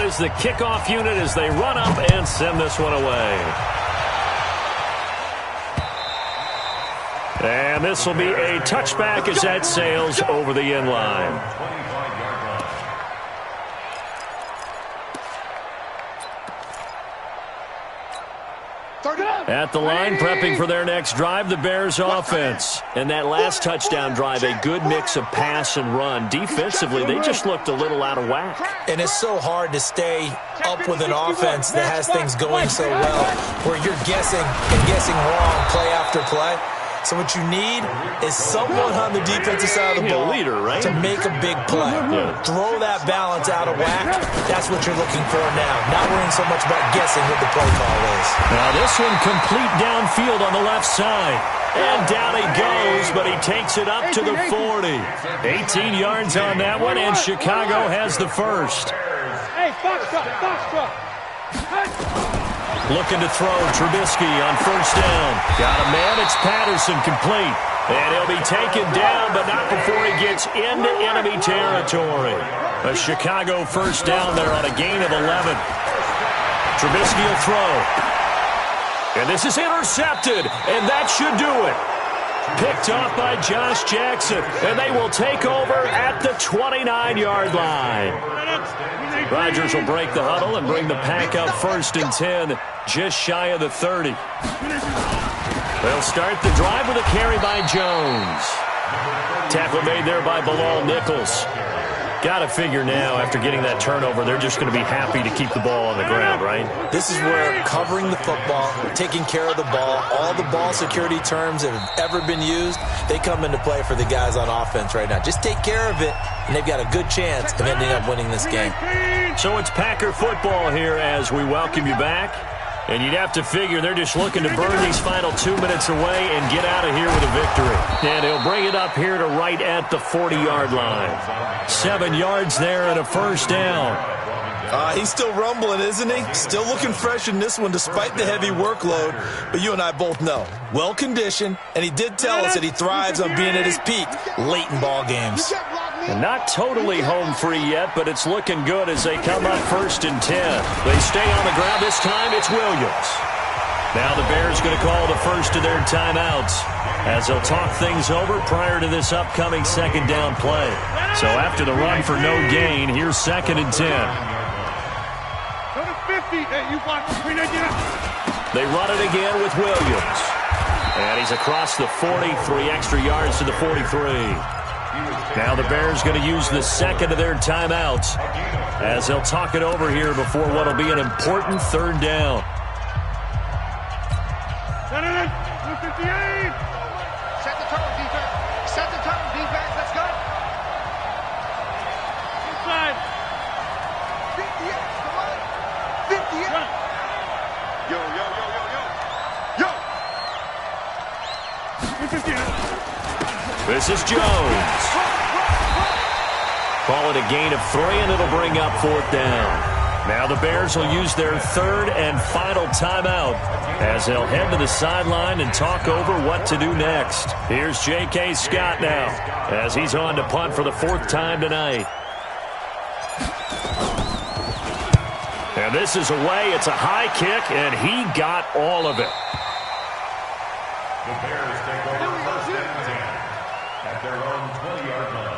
out is the kickoff unit as they run up and send this one away. And this will be a touchback as that sails over the end line. At the line, prepping for their next drive, the Bears offense. And that last touchdown drive, a good mix of pass and run. Defensively, they just looked a little out of whack. And it's so hard to stay up with an offense that has things going so well, where you're guessing and guessing wrong play after play. So what you need is someone on the defensive side of the ball to make a big play. Throw that balance out of whack. That's what you're looking for now. Not worrying so much about guessing what the play call is. Now this one complete downfield on the left side. And down he goes, but he takes it up to the 40. 18 yards on that one, and Chicago has the first. Hey, box truck. Looking to throw, Trubisky on first down. Got a man, it's Patterson, complete. And he'll be taken down, but not before he gets into enemy territory. A Chicago first down there on a gain of 11. Trubisky will throw. And this is intercepted, and that should do it. Picked off by Josh Jackson, and they will take over at the 29-yard line. Rodgers will break the huddle and bring the pack up first and 10, just shy of the 30. They'll start the drive with a carry by Jones. Tackle made there by Bilal Nichols. Got to figure now, after getting that turnover, they're just going to be happy to keep the ball on the ground, right? This is where covering the football, taking care of the ball, all the ball security terms that have ever been used, they come into play for the guys on offense right now. Just take care of it, and they've got a good chance of ending up winning this game. So it's Packer football here as we welcome you back. And you'd have to figure they're just looking to burn these final 2 minutes away and get out of here with a victory. And he'll bring it up here to right at the 40-yard line. 7 yards there and a first down. He's still rumbling, isn't he? Still looking fresh in this one despite the heavy workload. But you and I both know, well-conditioned, and he did tell us that he thrives on being at his peak late in ball games. And not totally home free yet, but it's looking good as they come up first and 10. They stay on the ground. This time it's Williams. Now the Bears going to call the first of their timeouts as they'll talk things over prior to this upcoming second down play. So after the run for no gain, here's second and 10. They run it again with Williams. And he's across the 40, 3 extra yards to the 43. Now the Bears going to use the second of their timeouts as they'll talk it over here before what will be an important third down. Set the tone, defense. Set the tone, defense. Let's go. Inside. 58. Come on. 58. Yo, yo, yo, yo, yo. Yo. This is Jones. Call it a gain of 3, and it'll bring up fourth down. Now the Bears will use their third and final timeout as they'll head to the sideline and talk over what to do next. Here's J.K. Scott now as he's on to punt for the 4th time tonight. And this is away. It's a high kick, and he got all of it. The Bears take over first and 10 at their own 20-yard line.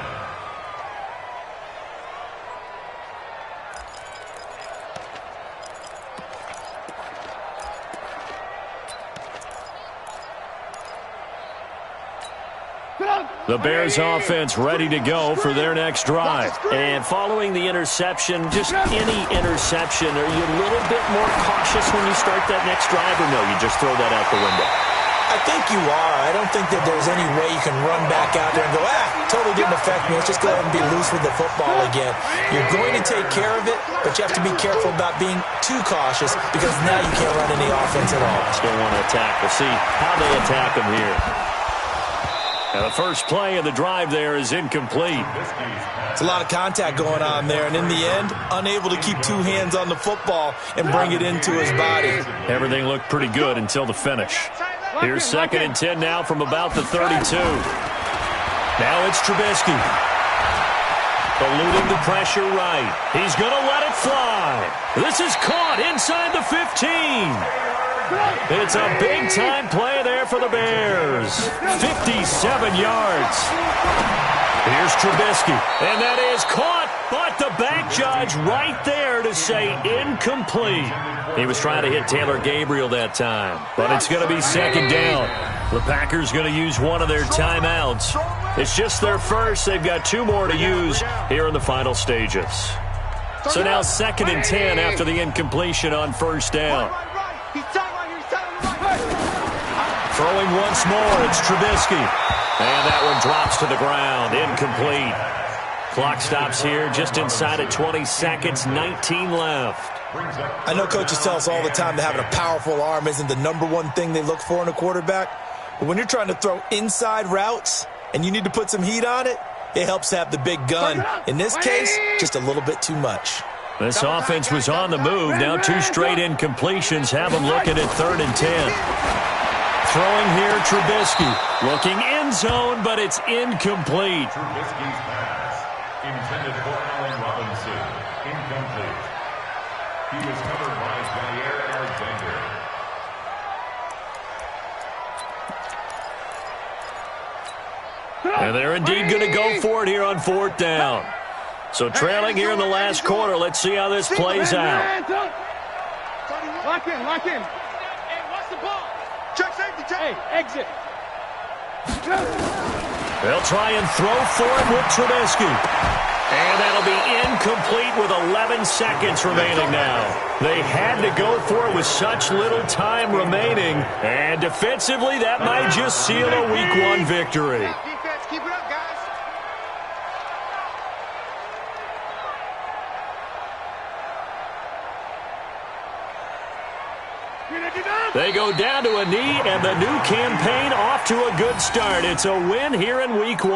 The Bears offense ready to go for their next drive. And following the interception, just any interception, are you a little bit more cautious when you start that next drive, or no, you just throw that out the window? I think you are. I don't think that there's any way you can run back out there and go, totally didn't affect me. Let's just go ahead and be loose with the football again. You're going to take care of it, but you have to be careful about being too cautious because now you can't run any offense at all. Still want to attack. We'll see how they attack them here. Now the first play of the drive there is incomplete. It's a lot of contact going on there, and in the end, unable to keep 2 hands on the football and bring it into his body. Everything looked pretty good until the finish. Here's second and 10 now from about the 32. Now it's Trubisky. Eluding the pressure right. He's going to let it fly. This is caught inside the 15. It's a big-time play there for the Bears. 57 yards. Here's Trubisky, and that is caught, but the back judge right there to say incomplete. He was trying to hit Taylor Gabriel that time, but it's going to be second down. The Packers going to use one of their timeouts. It's just their first. They've got 2 more to use here in the final stages. So now 2nd and 10 after the incompletion on first down. Throwing once more, it's Trubisky. And that one drops to the ground, incomplete. Clock stops here just inside of 20 seconds, 19 left. I know coaches tell us all the time that having a powerful arm isn't the #1 thing they look for in a quarterback. But when you're trying to throw inside routes and you need to put some heat on it, it helps to have the big gun. In this case, just a little bit too much. This offense was on the move. Now 2 straight incompletions have them looking at 3rd and 10. Throwing here, Trubisky. Looking end zone, but it's incomplete. Trubisky's pass. Intended for Allen Robinson. Incomplete. He was covered by Jair Alexander. And they're indeed going to go for it here on 4th down. So trailing here in the last quarter. Let's see how this plays out. Lock in, lock in. Hey, watch the ball. Check safety, check. Hey, exit. They'll try and throw for it with Trubisky. And that'll be incomplete with 11 seconds remaining now. They had to go for it with such little time remaining. And defensively, that might just seal a Week 1 victory. Defense, keep it up, guys. They go down to a knee, and the new campaign off to a good start. It's a win here in Week 1.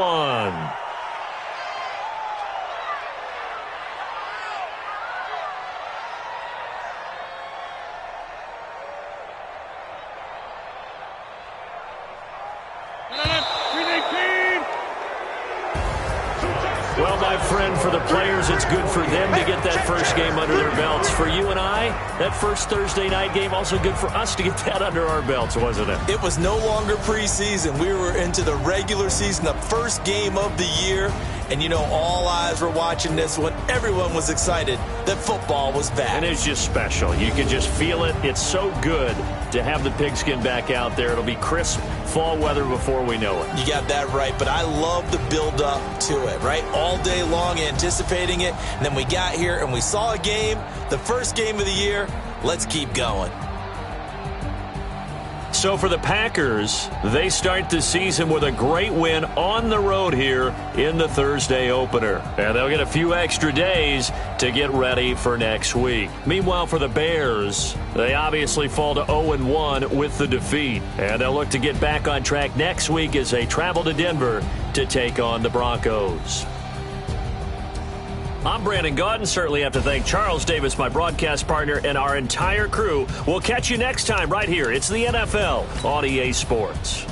Well, my friend, for the players, it's good for them to get that first game under their belts. For you and I, that first Thursday night game, also good for us to get that under our belts, wasn't it? It was no longer preseason. We were into the regular season, the first game of the year. And, you know, all eyes were watching this one. Everyone was excited that football was back. And it's just special. You can just feel it. It's so good to have the pigskin back out there. It'll be crisp fall weather before we know it. You got that right, but I love the build-up to it, right? All day long anticipating it, and then we got here and we saw a game, the first game of the year. Let's keep going. So for the Packers, they start the season with a great win on the road here in the Thursday opener. And they'll get a few extra days to get ready for next week. Meanwhile, for the Bears, they obviously fall to 0-1 with the defeat. And they'll look to get back on track next week as they travel to Denver to take on the Broncos. I'm Brandon Gaudin. Certainly have to thank Charles Davis, my broadcast partner, and our entire crew. We'll catch you next time right here. It's the NFL on EA Sports.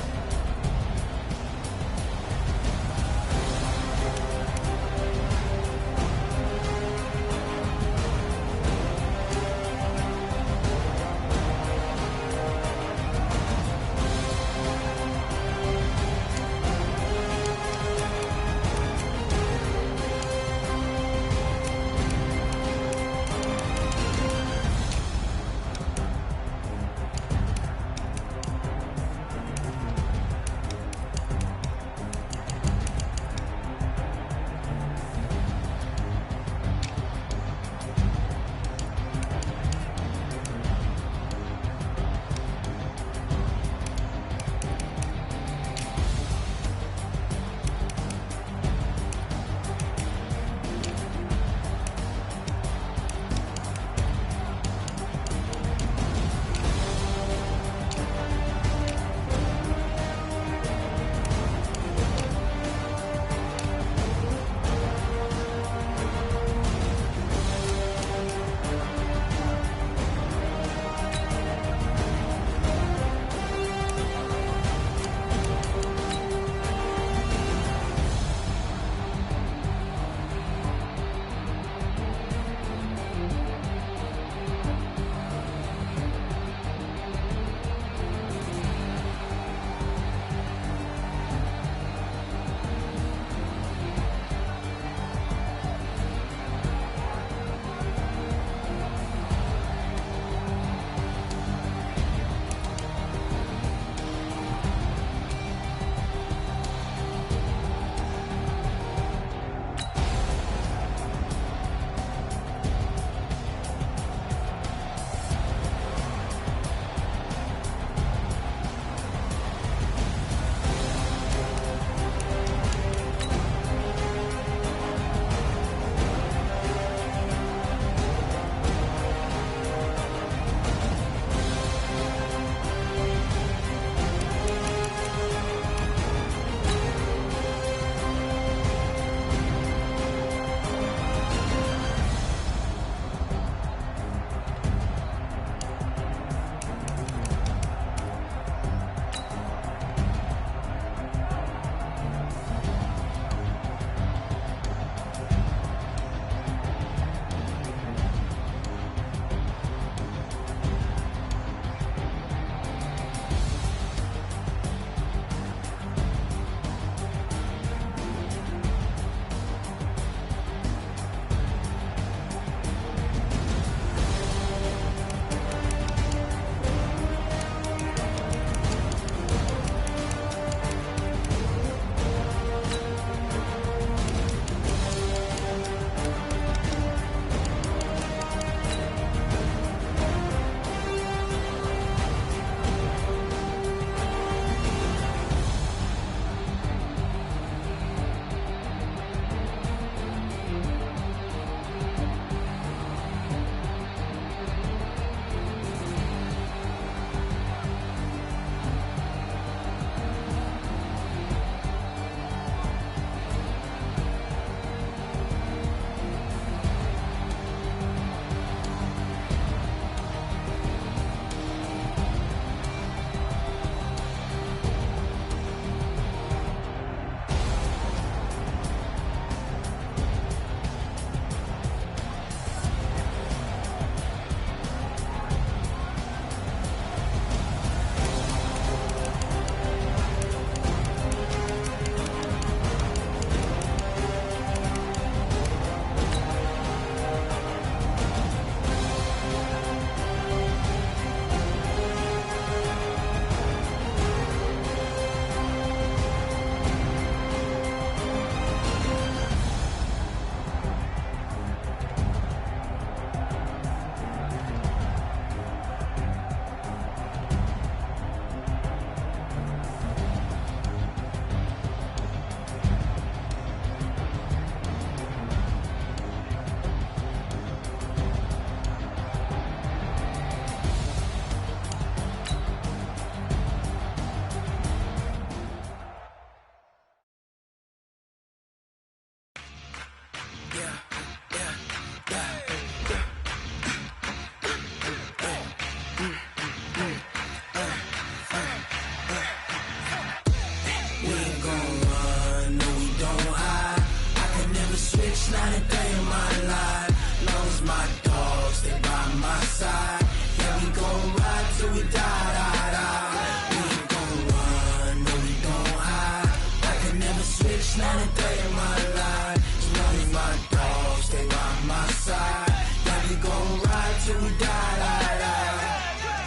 not a day in my life. As long as my dogs stay by my side, yeah, we gon' ride till we die.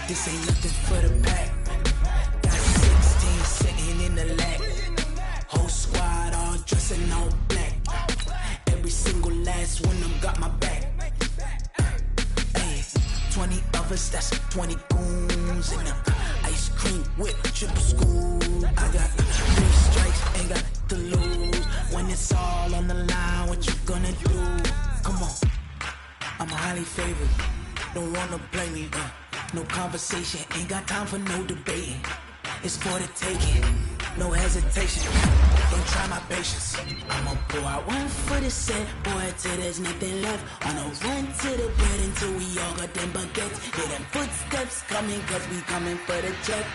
This ain't nothing for the pack. Got 16 sitting in the lap. Whole squad all dressing all black. Every single last one of them got my back. Hey, 20 of us, that's 20 goons in the ice cream whip, triple school. I got 3 strikes, ain't got to lose. When it's all on the line, what you gonna do? Come on, I'm highly favored. Don't wanna blame me, no conversation, ain't got time for no debating. It's for the taking, no hesitation. Don't try my patience. I'ma pour out one for the set, boy, till there's nothing left. On a run to the bed until we all got them baguettes. Hear them footsteps coming, cause we coming for the check.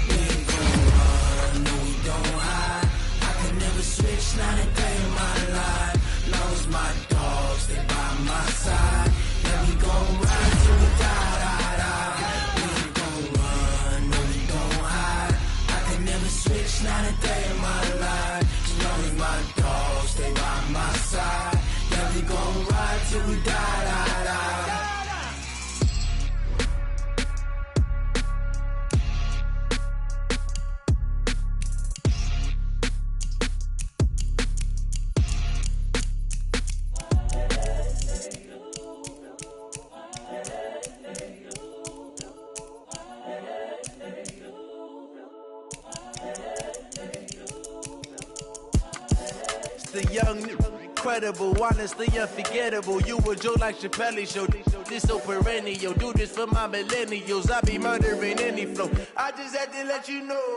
We ain't gon' run, no we don't hide. I can never switch, not a day in my life. Long as my dogs stay by my side, yeah, we gon' ride till we die. Switch, not a day in my life. As long as my dogs stay by my side, yeah, we gon' ride till we die. The young, incredible, honestly unforgettable. You a Joe like Chappelle show. This so perennial. Do this for my millennials. I be murdering any flow. I just had to let you know.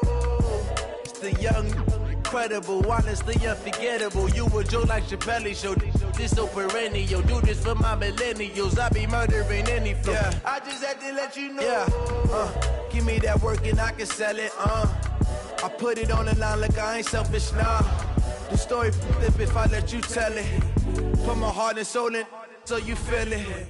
It's the young, incredible, honestly unforgettable. You a Joe like Chappelle show. This so perennial. Do this for my millennials. I be murdering any flow. Yeah. I just had to let you know. Yeah. Give me that work and I can sell it. I put it on the line like I ain't selfish, nah. The story flip if I let you tell it. Put my heart and soul in so you feel it.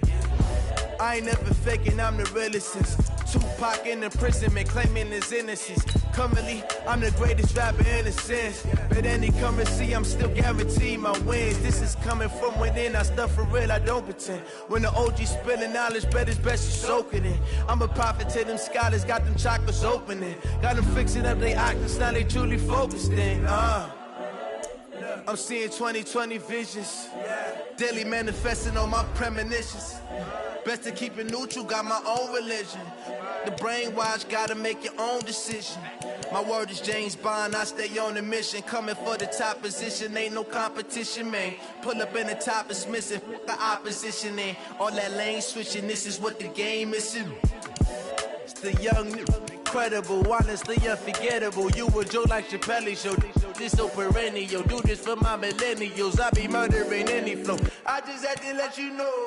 I ain't never faking, I'm the realest since Tupac in imprisonment, claiming his innocence. Currently, I'm the greatest rapper in a sense. But any currency, I'm still guaranteed my wins. This is coming from within, I stuff for real, I don't pretend. When the OG spilling knowledge, bet it's best you soak it in. I'm a prophet to them scholars, got them chakras opening. Got them fixing up they octaves, now they truly focused in. I'm seeing 2020 visions, daily manifesting on my premonitions. Best to keep it neutral, got my own religion. The brainwash, gotta make your own decision. My word is James Bond, I stay on a mission. Coming for the top position, ain't no competition, man. Pull up in the top, it's missing, the opposition in. All that lane switching, this is what the game is. It's the young, incredible, honestly unforgettable. You a Joe like Chappelle show. This so perennial. Do this for my millennials. I be murdering any flow. I just had to let you know.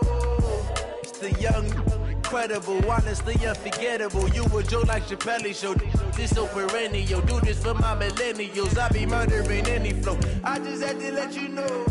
It's the young, incredible, honestly unforgettable. You a Joe like Chappelle show. This so perennial. Do this for my millennials. I be murdering any flow. I just had to let you know.